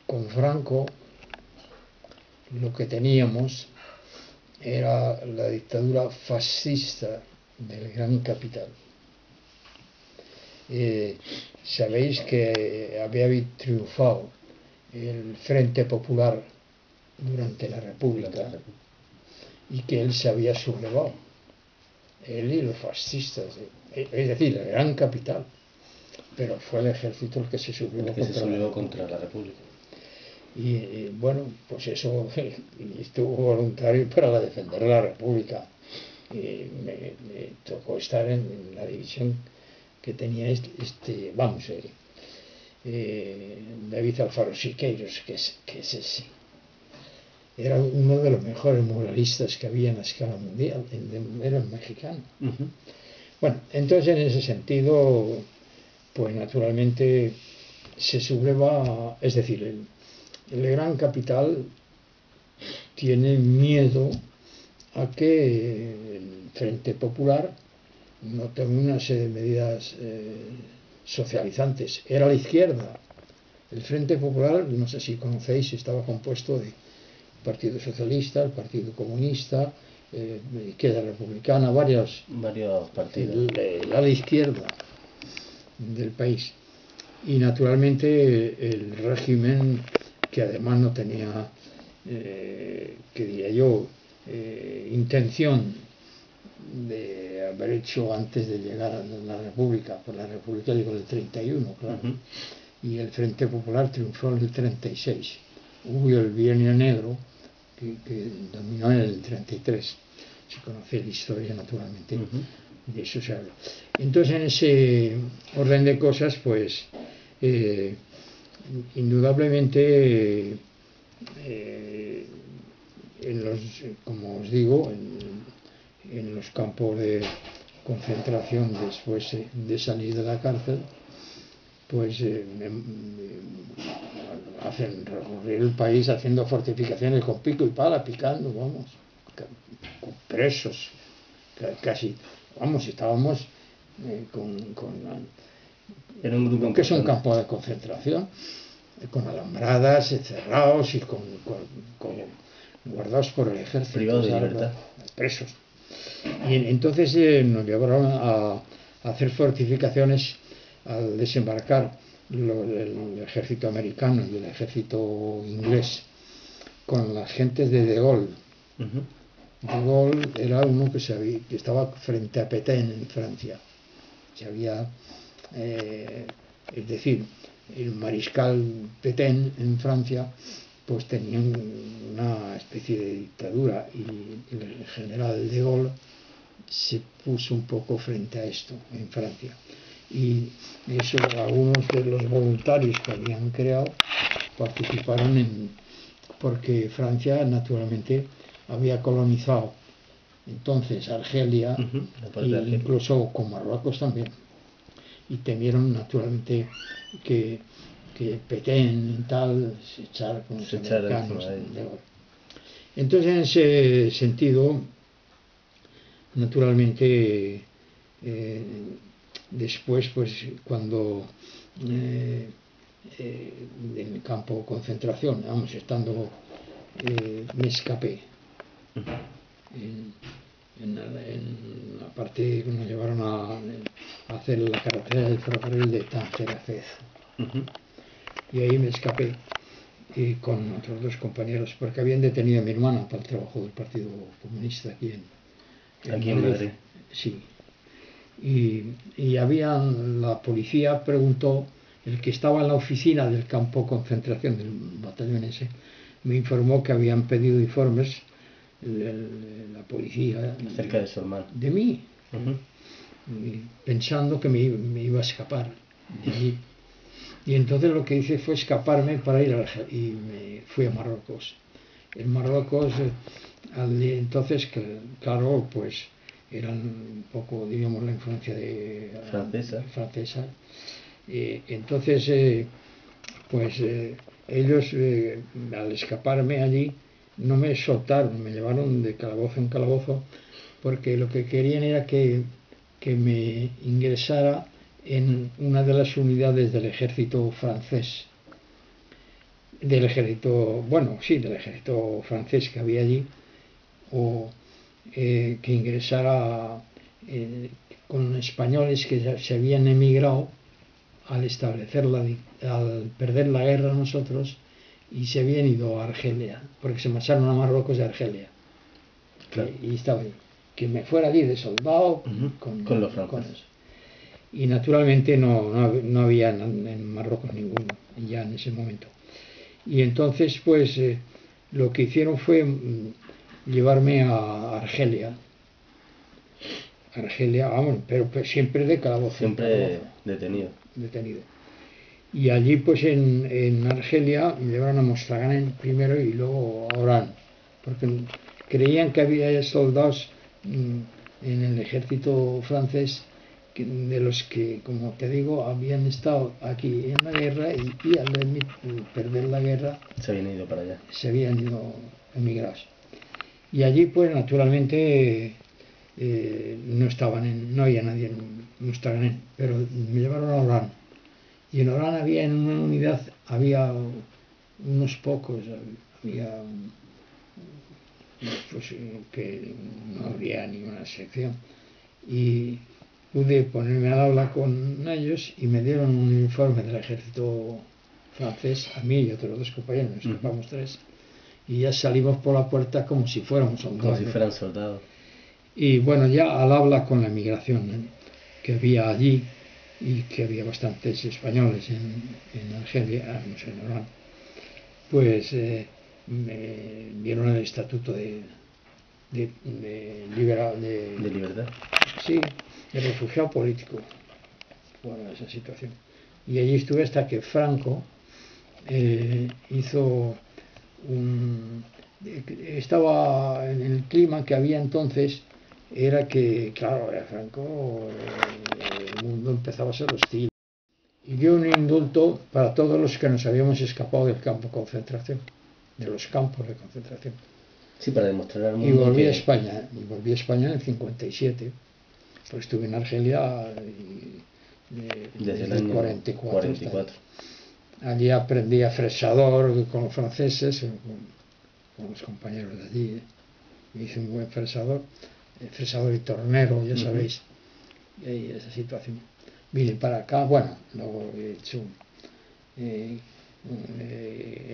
con Franco lo que teníamos era la dictadura fascista del gran capital. Sabéis que había triunfado el Frente Popular durante la República y que él se había sublevado, él y los fascistas, es decir, el gran capital, pero fue el ejército el que se sublevó contra la República. Y bueno, pues eso, y estuvo voluntario para defender la República. Me tocó estar en la división que tenía David Alfaro Siqueiros, que es ese. Era uno de los mejores muralistas que había en la escala mundial, era el mexicano. Bueno, entonces en ese sentido, pues naturalmente se subleva, es decir, el gran capital tiene miedo a que el Frente Popular no tome una serie de medidas socializantes. Era la izquierda. El Frente Popular, no sé si conocéis, estaba compuesto de Partido Socialista, el Partido Comunista, Izquierda Republicana, varios partidos. La izquierda del país. Y naturalmente el régimen, que además no tenía, que diría yo, intención de haber hecho antes de llegar a la República, por la República digo del 31, claro, y el Frente Popular triunfó en el 36. Hubo el Bienio Negro, que dominó en el 33. Se conoce la historia, naturalmente, de eso se habla. Entonces, en ese orden de cosas, pues, indudablemente, como os digo, en los campos de concentración después de salir de la cárcel, pues hacen recorrer el país haciendo fortificaciones con pico y pala, picando, vamos, con presos, casi, vamos, estábamos era un grupo que es un campo de concentración, con alambradas, cerrados y con guardados por el ejército, privados de libertad, presos. Y entonces nos llevaron a hacer fortificaciones al desembarcar el ejército americano y el ejército inglés con las gentes de De Gaulle. De Gaulle era uno que estaba frente a Pétain en Francia. Es decir, el mariscal Pétain en Francia pues tenía una especie de dictadura y el general De Gaulle se puso un poco frente a esto en Francia. Y eso, algunos de los voluntarios que habían creado participaron porque Francia naturalmente había colonizado entonces Argelia e incluso con Marruecos también, y temieron naturalmente que Pétain y tal se echara con los americanos. Entonces, en ese sentido, naturalmente, después, pues cuando en el campo de concentración, vamos, estando, me escapé. En la parte que nos llevaron a hacer la carretera del ferrocarril de Tánger a Fez. Y ahí me escapé con otros dos compañeros, porque habían detenido a mi hermana para el trabajo del Partido Comunista aquí en Madrid. Sí. Y la policía preguntó, el que estaba en la oficina del campo de concentración del batallón ese, me informó que habían pedido informes la policía acerca de su hermano, de mí, pensando que me iba a escapar de allí. Y entonces lo que hice fue escaparme para ir y me fui a Marruecos. En Marruecos, entonces, claro, pues eran un poco, digamos, la influencia francesa. Entonces, pues ellos, al escaparme allí, no me soltaron, me llevaron de calabozo en calabozo, porque lo que querían era que me ingresara en una de las unidades del ejército francés. del ejército, bueno, sí, del ejército francés que había allí, o que ingresara con españoles que se habían emigrado al al perder la guerra nosotros, y se habían ido a Argelia, porque se marcharon a Marruecos de Argelia. Claro. Y estaba ahí. Que me fuera allí de soldado con los franceses. Y naturalmente no había en Marruecos ninguno, ya en ese momento. Y entonces, pues, lo que hicieron fue llevarme a Argelia. Argelia, vamos, pero siempre de calabozo. Siempre detenido. Y allí, pues, en Argelia, me llevaron a Mostaganem primero y luego a Orán, porque creían que había soldados en el ejército francés de los que, como te digo, habían estado aquí en la guerra y al perder la guerra se habían ido para allá. Se habían ido emigrados. Y allí, pues, naturalmente, no había nadie en Mostaganem, pero me llevaron a Orán. Y en Orán había, en una unidad, había unos pocos, había pues, que no había ninguna sección. Y pude ponerme al habla con ellos y me dieron un uniforme del ejército francés, a mí y otros dos compañeros, nos escapamos tres, y ya salimos por la puerta como si fuéramos soldados. Como si fueran soldados. Y bueno, ya al habla con la emigración que había allí, y que había bastantes españoles en Argelia, no sé, en Orán, pues me dieron el estatuto de libertad. Sí, de refugiado político por esa situación. Y allí estuve hasta que Franco hizo estaba en el clima que había entonces, era que, claro, Franco, el mundo empezaba a ser hostil. Y dio un indulto para todos los que nos habíamos escapado del campo de concentración, de los campos de concentración. Sí, para demostrar al mundo. Y volví a España en el 57. Pues estuve en Argelia desde el año 44. Allí aprendí a fresador con los franceses, con los compañeros de allí. Me hice un buen fresador y tornero, ya sabéis. Y ahí esa situación. Vine para acá, bueno, luego he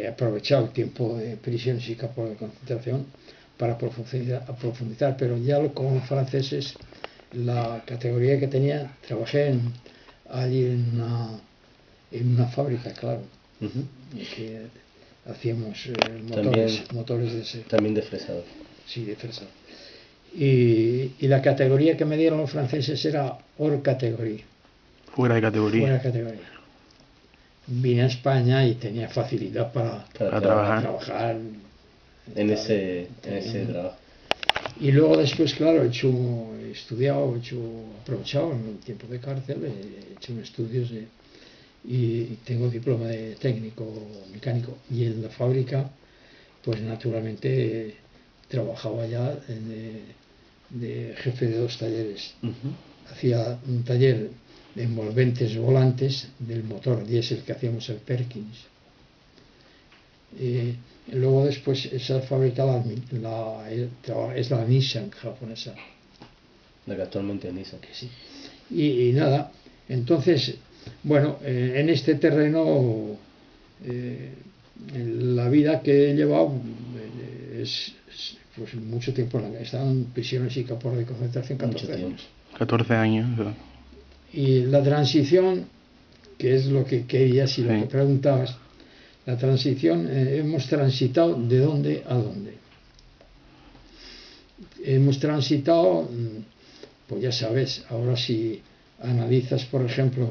aprovechado el tiempo de prisiones y campos de concentración para profundizar, pero ya con los franceses, la categoría que tenía, trabajé allí en una fábrica, claro, que hacíamos motores de ese. También de fresador. Sí, de fresador. Y la categoría que me dieron los franceses era hors categoría. Fuera de categoría. Vine a España y tenía facilidad para trabajar en ese trabajo. Y luego después, claro, he estudiado, aprovechado en el tiempo de cárcel, he hecho estudios y tengo diploma de técnico mecánico. Y en la fábrica, pues naturalmente trabajaba ya de jefe de 2 talleres. Hacía un taller de envolventes volantes del motor diésel que hacíamos el Perkins. Luego después esa fábrica es la Nissan japonesa. La que actualmente es Nissan. Sí. Y nada, entonces, bueno, en este terreno la vida que he llevado es pues mucho tiempo. He estado en prisiones y campos de concentración 14 años. 14 años. Y la transición, que es lo que querías y lo que preguntabas, la transición, hemos transitado de dónde a dónde. Hemos transitado, pues ya sabes, ahora si analizas, por ejemplo,